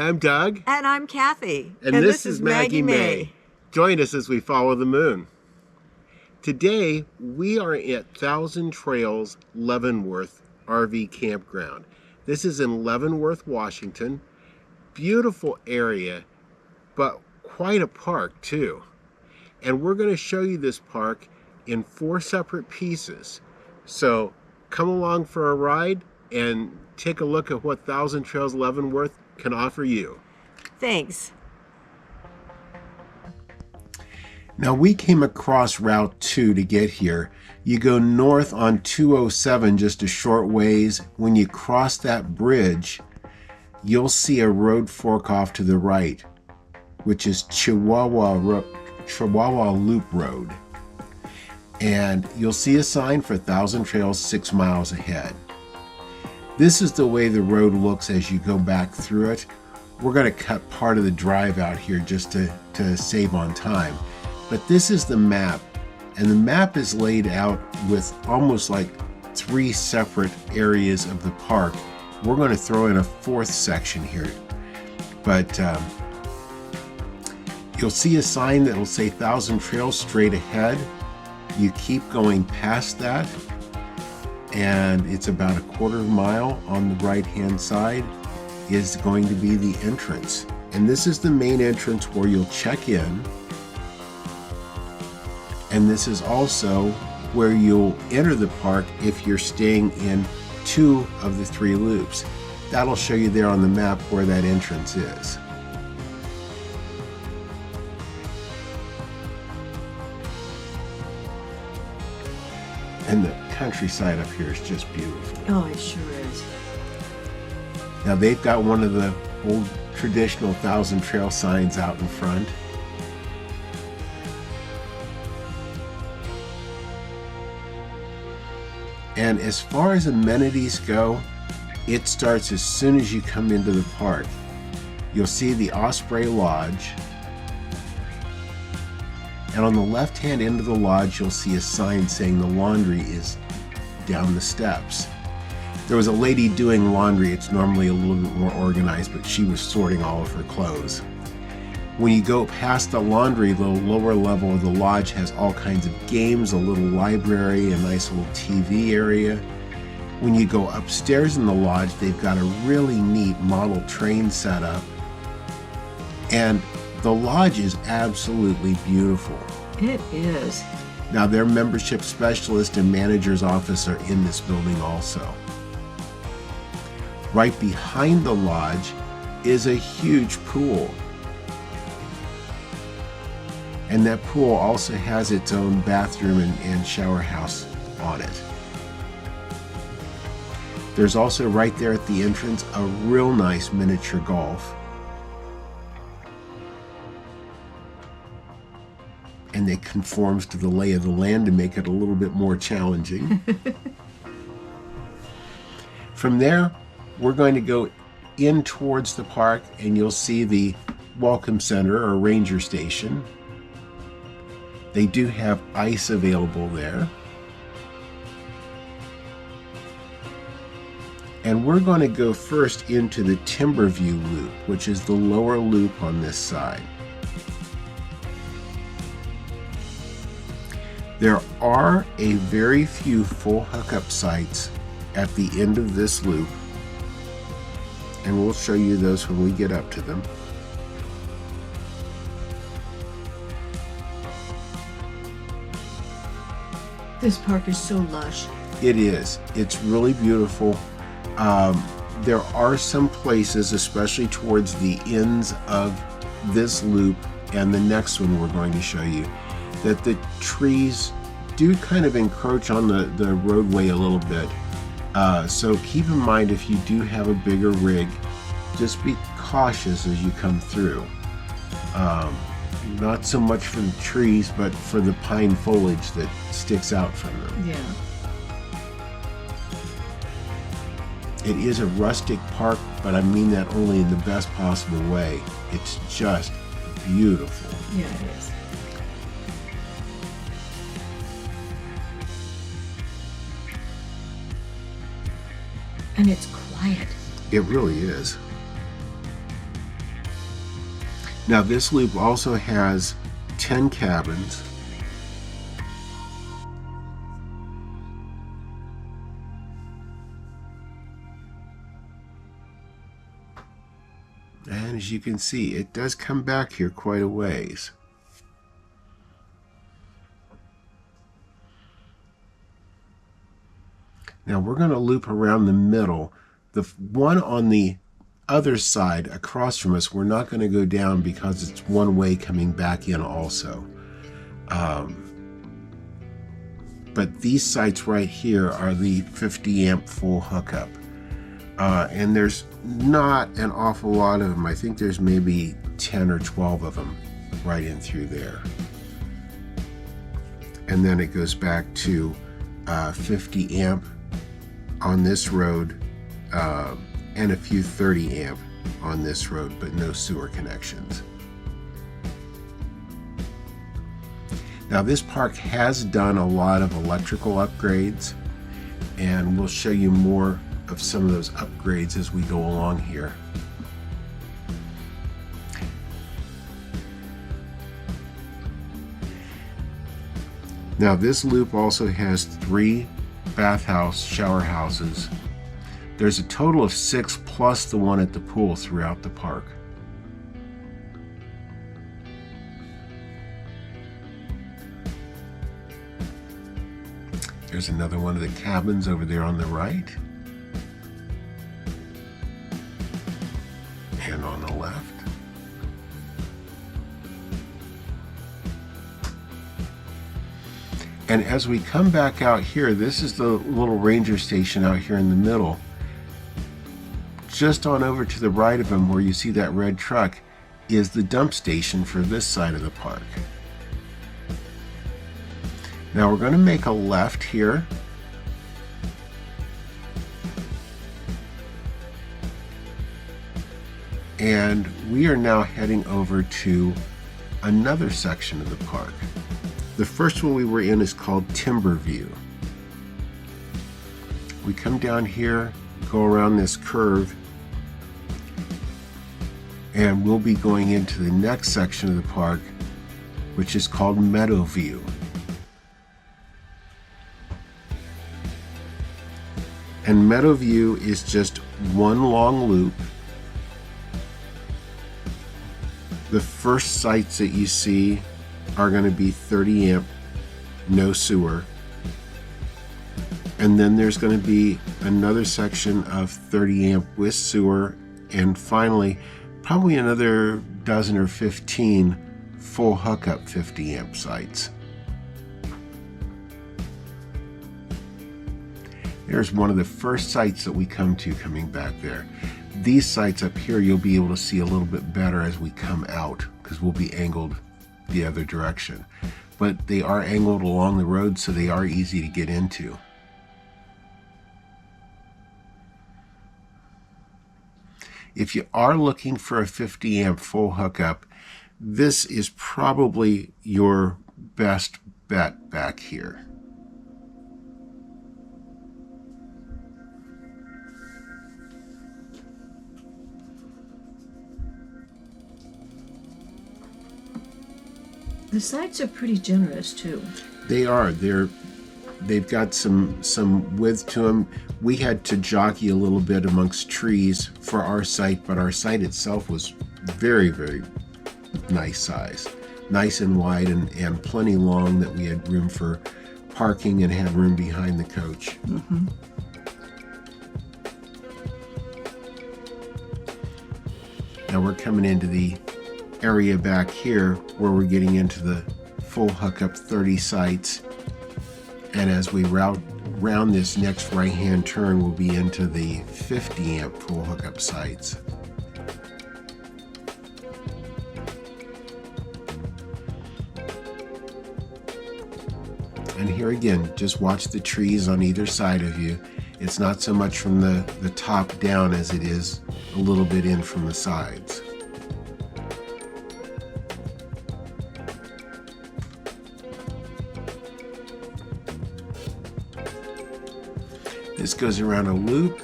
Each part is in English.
I'm Doug. And I'm Cathy. And this is Maggie Mae. Join us as we follow the moon. Today, we are at Trails Leavenworth RV Campground. This is in Leavenworth, Washington. Beautiful area, but quite a park too. And we're going to show you this park in 4 separate pieces. So come along for a ride and take a look at what Thousand Trails Leavenworth can offer you. Thanks. Now we came across Route 2 to get here. You go north on 207 just a short ways. When you cross that bridge, you'll see a road fork off to the right, which is Chihuahua Loop Road. And you'll see a sign for Thousand Trails 6 miles ahead. This is the way the road looks as you go back through it. We're going to cut part of the drive out here just to save on time. But this is the map, and the map is laid out with almost like 3 separate areas of the park. We're going to throw in a 4th section here. But you'll see a sign that will say Thousand Trails straight ahead. You keep going past that, and it's about a 1/4 mile on the right hand side is going to be the entrance. And this is the main entrance where you'll check in. And this is also where you'll enter the park if you're staying in 2 of the 3 loops. That'll show you there on the map where that entrance is. And the countryside up here is just beautiful. Oh, it sure is. Now they've got one of the old traditional Thousand Trail signs out in front. And as far as amenities go, it starts as soon as you come into the park. You'll see the Osprey Lodge. And on the left-hand end of the lodge, you'll see a sign saying the laundry is down the steps. There was a lady doing laundry. It's normally a little bit more organized, but she was sorting all of her clothes. When you go past the laundry, the lower level of the lodge has all kinds of games, a little library, a nice little TV area. When you go upstairs in the lodge, they've got a really neat model train set up. And the lodge is absolutely beautiful. It is. Now their membership specialist and manager's office are in this building also. Right behind the lodge is a huge pool. And that pool also has its own bathroom and shower house on it. There's also right there at the entrance a real nice miniature golf. And it conforms to the lay of the land to make it a little bit more challenging. From there, we're going to go in towards the park, and you'll see the Welcome Center or Ranger Station. They do have ice available there. And we're going to go first into the Timberview Loop, which is the lower loop on this side. There are a very few full hookup sites at the end of this loop, and we'll show you those when we get up to them. This park is so lush. It is. It's really beautiful. There are some places, especially towards the ends of this loop and the next one we're going to show you, that the trees do kind of encroach on the roadway a little bit. So keep in mind, if you do have a bigger rig, just be cautious as you come through. Not so much for the trees, but for the pine foliage that sticks out from them. Yeah. It is a rustic park, but I mean that only in the best possible way. It's just beautiful. Yeah, it is. And it's quiet. It really is. Now this loop also has 10 cabins. And as you can see, it does come back here quite a ways. Now we're going to loop around the middle. The one on the other side across from us, we're not going to go down because it's one way coming back in also. But these sites right here are the 50 amp full hookup. And there's not an awful lot of them. I think there's maybe 10 or 12 of them right in through there. And then it goes back to 50 amp on this road, and a few 30 amp on this road, but no sewer connections. Now this park has done a lot of electrical upgrades, and we'll show you more of some of those upgrades as we go along here. Now this loop also has 3 bathhouse shower houses. There's a total of 6 plus the one at the pool throughout the park. There's another one of the cabins over there on the right. And on the left. And as we come back out here, this is the little ranger station out here in the middle. Just on over to the right of him, where you see that red truck, is the dump station for this side of the park. Now we're going to make a left here. And we are now heading over to another section of the park. The first one we were in is called Timber View. We come down here, go around this curve, and we'll be going into the next section of the park, which is called Meadow View. And Meadow View is just one long loop. The first sites that you see are going to be 30 amp, no sewer. And then there's going to be another section of 30 amp with sewer, and finally probably another dozen or 15 full hookup 50 amp sites. There's one of the first sites that we come to coming back there. These sites up here you'll be able to see a little bit better as we come out, because we'll be angled the other direction. But they are angled along the road, so they are easy to get into. If you are looking for a 50 amp full hookup, this is probably your best bet back here. The sites are pretty generous too. They are. They've got some width to them. We had to jockey a little bit amongst trees for our site, but our site itself was very, very nice size. Nice and wide, and plenty long, that we had room for parking and had room behind the coach. Mm-hmm. Now we're coming into the area back here where we're getting into the full hookup 30 sites, and as we round this next right hand turn, we'll be into the 50 amp full hookup sites. And here again, just watch the trees on either side of you. It's not so much from the top down as it is a little bit in from the sides. This goes around a loop,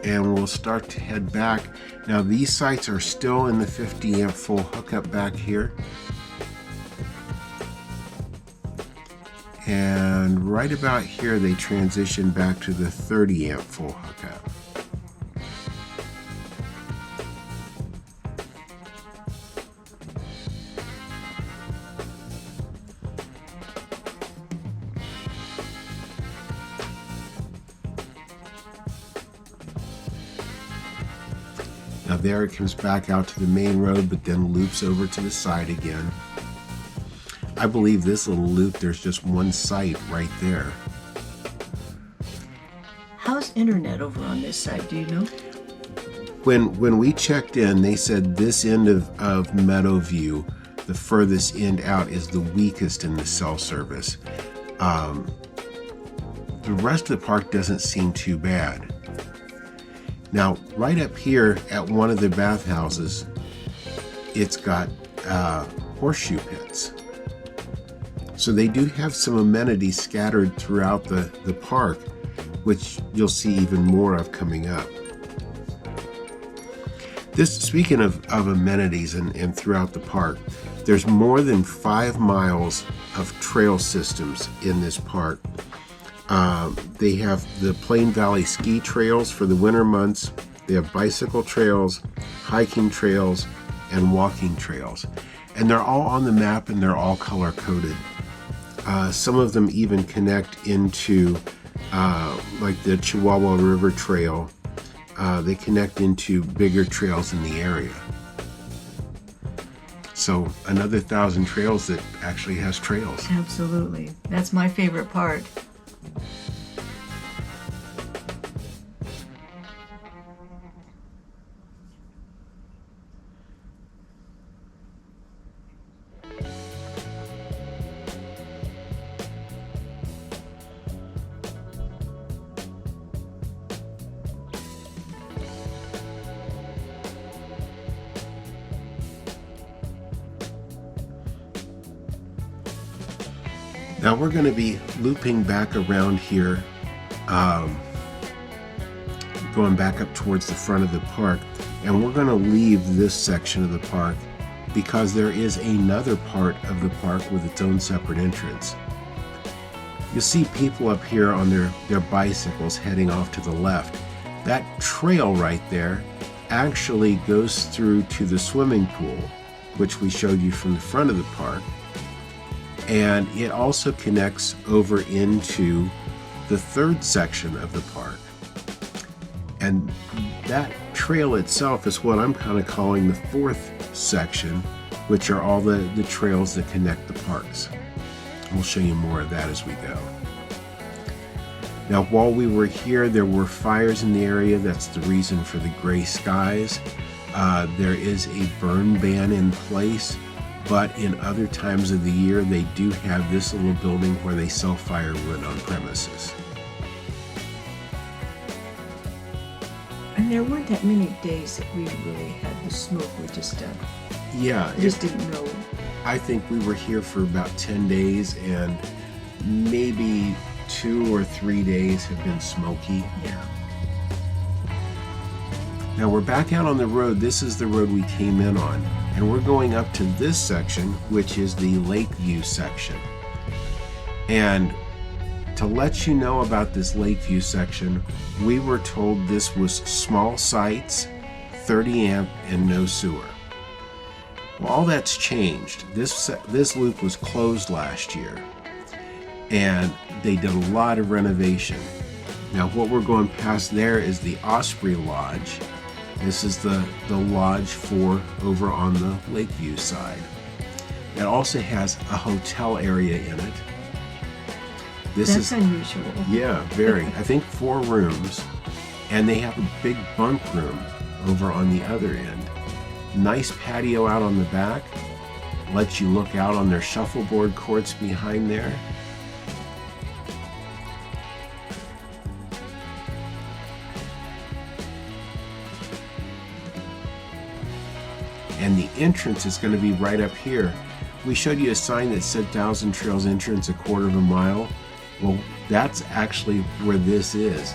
and we'll start to head back. Now these sites are still in the 50 amp full hookup back here. And right about here they transition back to the 30 amp full hookup. Now there it comes back out to the main road, but then loops over to the side again. I believe this little loop, there's just one site right there. How's internet over on this side, do you know? When we checked in, they said this end of Meadow View, the furthest end out, is the weakest in the cell service. The rest of the park doesn't seem too bad. Now, right up here at one of the bathhouses, it's got horseshoe pits. So they do have some amenities scattered throughout the park, which you'll see even more of coming up. Speaking of amenities and throughout the park, there's more than 5 miles of trail systems in this park. They have the Plain Valley ski trails for the winter months. They have bicycle trails, hiking trails, and walking trails. And they're all on the map and they're all color coded. Some of them even connect into like the Chihuahua River Trail. They connect into bigger trails in the area. So another 1,000 trails that actually has trails. Absolutely. That's my favorite part. Now we're going to be looping back around here, going back up towards the front of the park, and we're going to leave this section of the park because there is another part of the park with its own separate entrance. You'll see people up here on their bicycles heading off to the left. That trail right there actually goes through to the swimming pool, which we showed you from the front of the park. And it also connects over into the third section of the park. And that trail itself is what I'm kind of calling the fourth section, which are all the trails that connect the parks. We'll show you more of that as we go. Now, while we were here, there were fires in the area. That's the reason for the gray skies. There is a burn ban in place. But in other times of the year, they do have this little building where they sell firewood on premises. And there weren't that many days that we really had the smoke. We just didn't know. I think we were here for about 10 days, and maybe 2 or 3 days have been smoky. Yeah. Now we're back out on the road. This is the road we came in on. And we're going up to this section, which is the Lakeview section. And to let you know about this Lakeview section, we were told this was small sites, 30 amp, and no sewer. Well, all that's changed. This loop was closed last year, and they did a lot of renovation. Now what we're going past there is the Osprey Lodge. This is the lodge for over on the Lakeview side. It also has a hotel area in it. That's unusual. Yeah, very. I think 4 rooms, and they have a big bunk room over on the other end. Nice patio out on the back. Lets you look out on their shuffleboard courts behind there. And the entrance is going to be right up here. We showed you a sign that said Thousand Trails entrance, 1/4 of a mile. Well, that's actually where this is.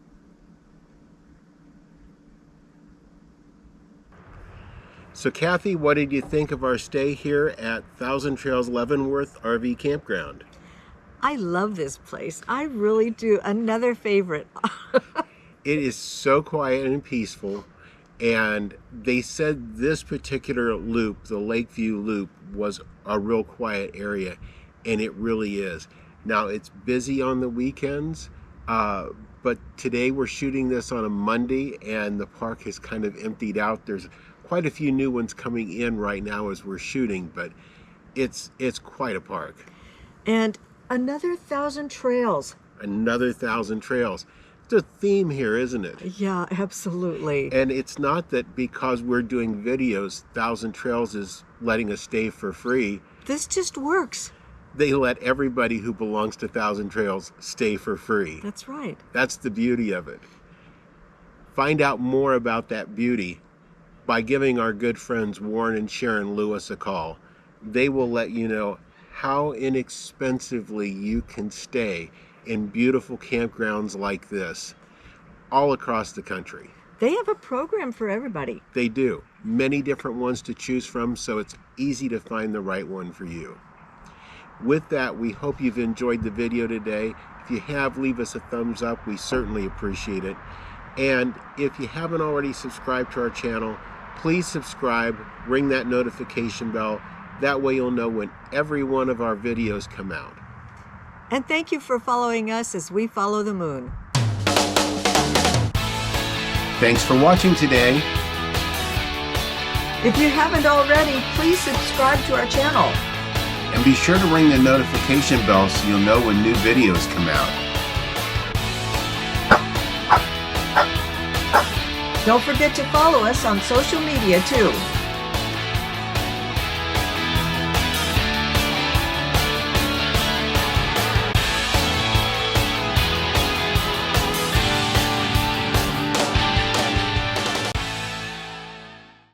So Cathy, what did you think of our stay here at Trails Leavenworth RV Campground? I love this place. I really do. Another favorite. It is so quiet and peaceful, and they said this particular loop, the Lakeview loop, was a real quiet area, and it really is. Now, it's busy on the weekends, but today we're shooting this on a Monday, and the park is kind of emptied out. There's quite a few new ones coming in right now as we're shooting, but it's quite a park. And another 1,000 trails. Another 1,000 trails. It's a theme here, isn't it? Yeah, absolutely. And it's not that because we're doing videos, 1,000 Trails is letting us stay for free. This just works. They let everybody who belongs to 1,000 Trails stay for free. That's right. That's the beauty of it. Find out more about that beauty by giving our good friends Warren and Sharon Lewis a call. They will let you know how inexpensively you can stay in beautiful campgrounds like this all across the country. They have a program for everybody. They do. Many different ones to choose from, so it's easy to find the right one for you. With that, we hope you've enjoyed the video today. If you have, leave us a thumbs up. We certainly appreciate it. And if you haven't already subscribed to our channel, please subscribe, ring that notification bell. That way you'll know when every one of our videos come out. And thank you for following us as we follow the moon. Thanks for watching today. If you haven't already, please subscribe to our channel. And be sure to ring the notification bell so you'll know when new videos come out. Don't forget to follow us on social media too.